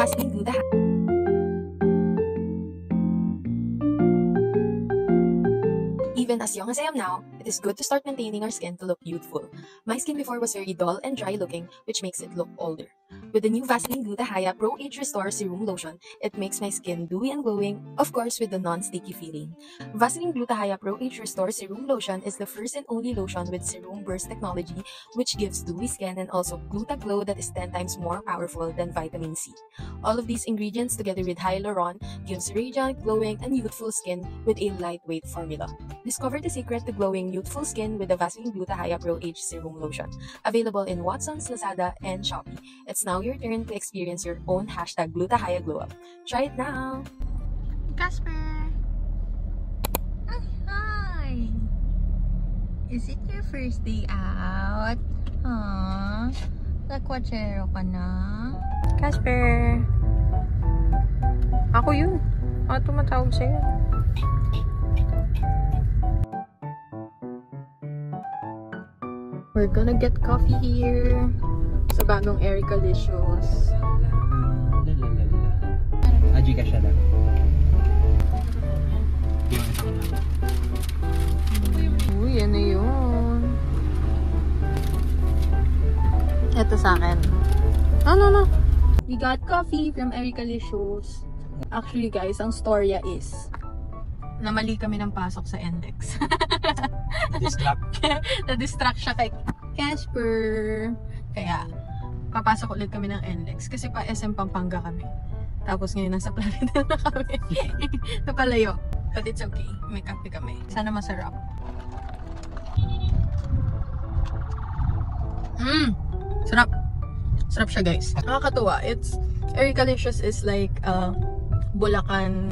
Vaseline Glutathione. Even as young as I am now, it is good to start maintaining our skin to look youthful. My skin before was very dull and dry looking, which makes it look older. With the new Vaseline Glutathione Pro Age Restore Serum Lotion, it makes my skin dewy and glowing, of course with the non-sticky feeling. Vaseline Glutathione Pro Age Restore Serum Lotion is the first and only lotion with serum burst technology, which gives dewy skin and also Glutaglow that is 10 times more powerful than vitamin C. All of these ingredients together with hyaluron gives radiant, glowing, and youthful skin with a lightweight formula. Discover the secret to glowing youthful skin with the Vaseline Glutathione Pro Age Serum Lotion. Available in Watsons, Lazada, and Shopee. It's now your turn to experience your own #Glutathione Glow Up. Try it now! Casper! Hi! Is it your first day out? Aww, lakwatsero ka na? Casper! Ako yun. Ako tumatawag sa'yo. We're gonna get coffee here sa bagong Ericalicious. Aji ka siya lang. Uy, ano yun? Ito sa akin. No. We got coffee from Ericalicious. Actually guys, ang storya is namali kami ng pasok sa NLEX. Na-distract siya kay Casper. Kaya, papasok ulit kami ng NLEX. Kasi pa SM Pampanga kami. Tapos ngayon nasa Florida na kami. Napalayo. But it's okay. May kape kami. Sana masarap. Sarap. Sarap siya guys. Nakakatuwa. Ericalicious is like Bulacan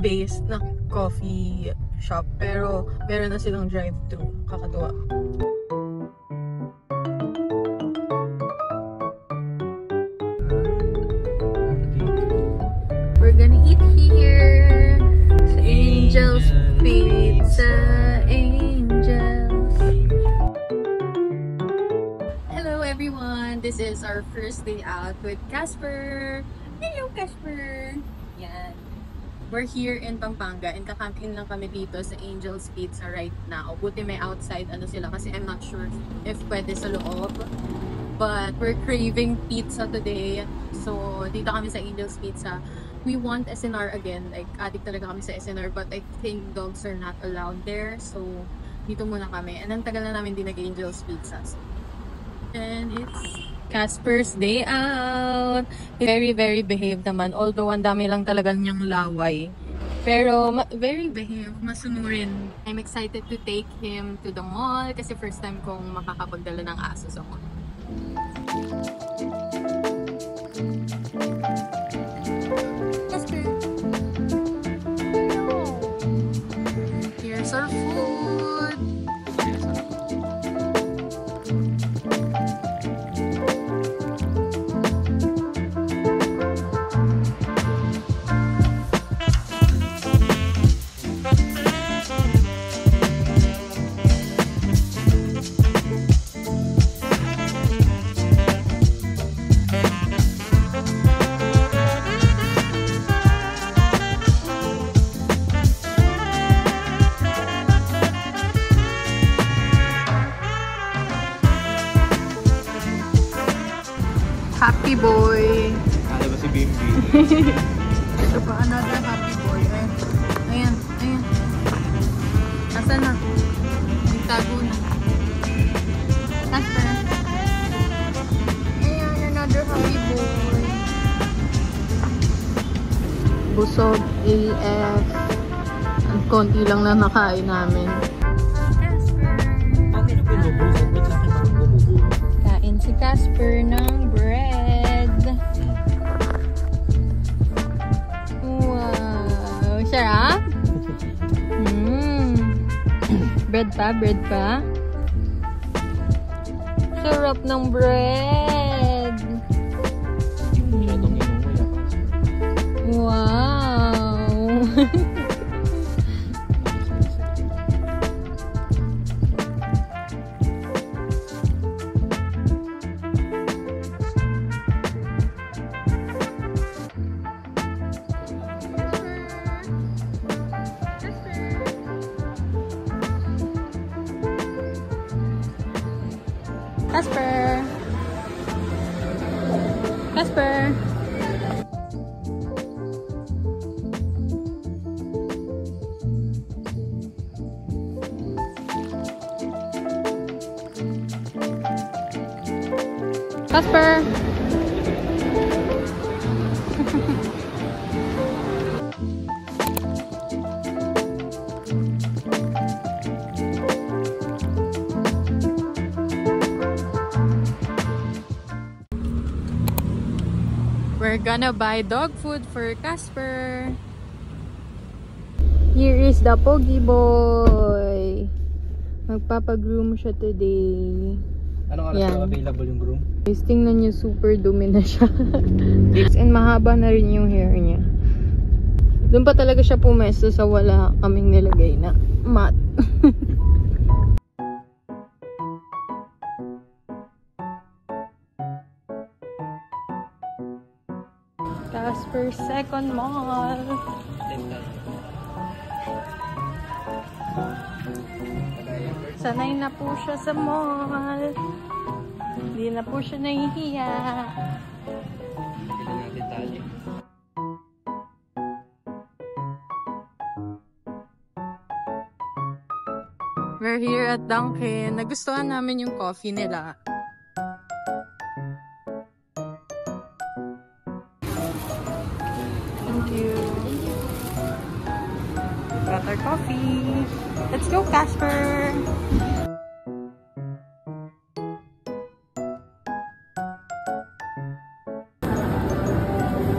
based na coffee shop, pero meron na silang drive-thru. Kakatuwa. We're gonna eat here sa Angel's Pizza. Angels. Hello everyone! This is our first day out with Casper. Hello Casper! Yan. We're here in Pampanga and kakain lang kami dito sa Angel's Pizza right now. Buti may outside ano sila kasi I'm not sure if pwede sa loob. But we're craving pizza today. So, dito kami sa Angel's Pizza. We want SNR again. Like, addict talaga kami sa SNR but I think dogs are not allowed there. So, dito muna kami. And ang tagal na namin din nag-Angel's Pizza. And it's Casper's day out. Very, very behaved naman. Although, ang dami lang talaga niyang laway. Pero, very behaved. Masunurin. I'm excited to take him to the mall kasi first time kong makakapagdala ng aso sa mall. Casper! Here's our food! Happy boy. Kala ba si Bimbi? Ito pa, another happy boy. Ayan. Nasaan na? Nagtago na. Casper. Ayan, another happy boy. Busog AF. Ang konti lang na nakain namin. Casper. Bakit yung pinubulog? Ba't lang naman bumubulog? Kain si Casper ng bread. Wow! Sarap? Bread pa? Sarap ng bread! Masyadong inuwi. Wow! Casper! Casper! Casper! We're gonna buy dog food for Casper. Here is the Pogi Boy. Magpapagroom siya today. Anong oras na available yung groom? Guys, tingnan niyo, super dumi na siya. And mahaba na rin yung hair niya. Doon pa talaga siya pumesto sa wala kaming nilagay na mat. Casper Second Mall. Sanay na po siya sa mall. Hindi na po siya nahihiya. We're here at Dunkin'. Nagustuhan namin yung coffee nila. Thank you. Got our coffee. Let's go, Casper!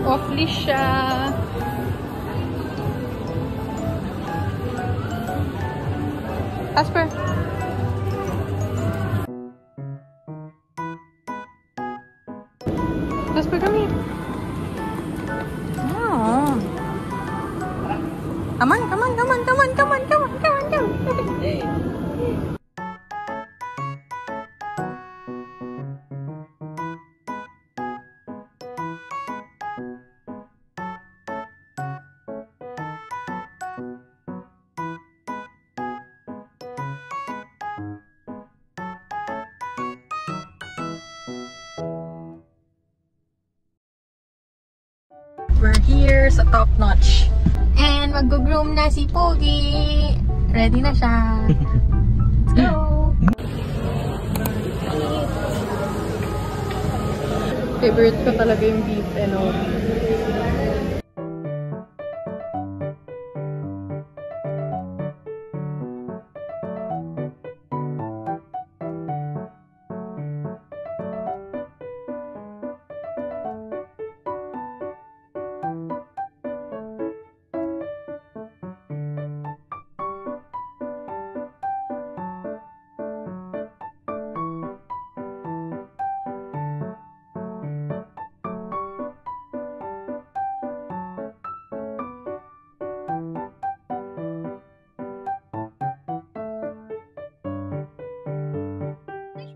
Off-leash siya. Casper! Casper, come here. Oh. Come on, come on, come on, come on, come on, come on, come on, come on. Hey. We're here sa Top Notch. And mag-groom na si Pogi. Ready na siya. Let's go! Favorite ko talaga yung beef and all.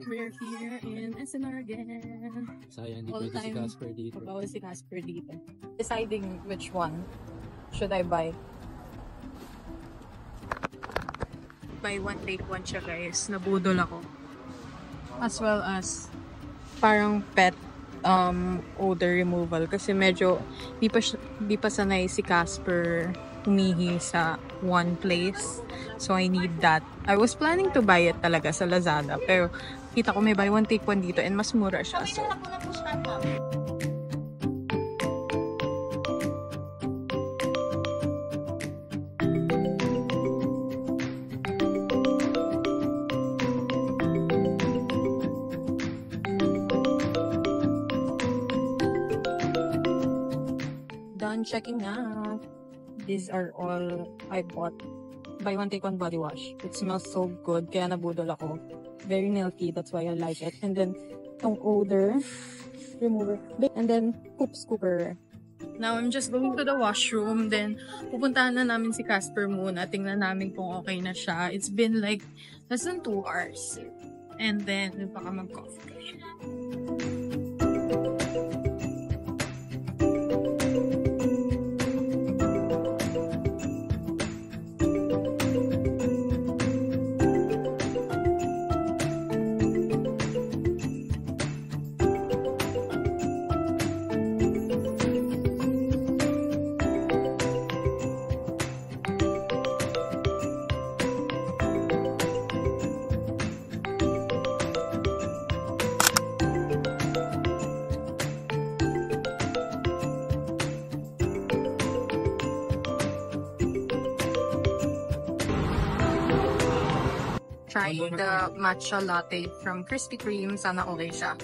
We're here in SNR again. Sayang, hindi pwede si Casper dito. Bawal si Casper dito. Deciding which one should I buy. Buy one, take one siya, guys. Nabudol ako. As well as parang pet odor removal. Kasi medyo di pa sanay si Casper humihi sa one place. So I need that. I was planning to buy it talaga sa Lazada. Pero kita ko may buy one take one dito and mas mura siya. So done checking out. These are all I bought. Buy one take one body wash. It smells so good. Kaya nabudol ako. Very milky. That's why I like it. And then itong odor remover. And then poop scooper. Now I'm just going to the washroom. Then pupuntahan na namin si Casper muna. Tingnan namin kung okay na siya. It's been like less than 2 hours. And then baka mag-coffee. try the matcha latte from Krispy Kreme. Sana okay siya.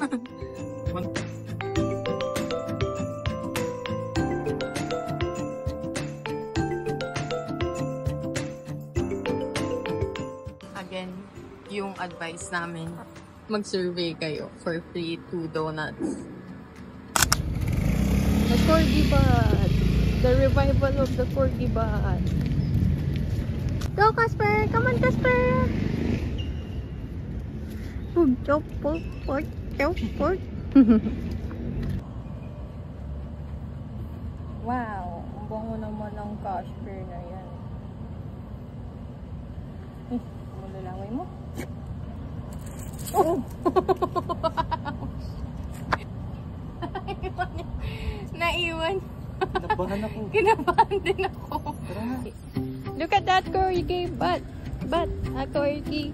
Again, yung advice namin, mag-survey kayo for free 2 donuts. The Corgi Bot! The revival of the Corgi Bot! Go, Casper! Come on, Casper! Wow! Ang bango naman ng Casper na yan. Malalaway mo? Oh! Naiwan. Kinabahan ako. Kinabahan din ako. Look at that corgi butt. A corgi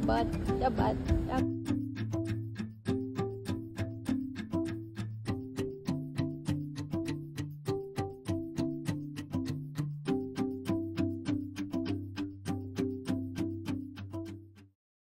butt. The butt.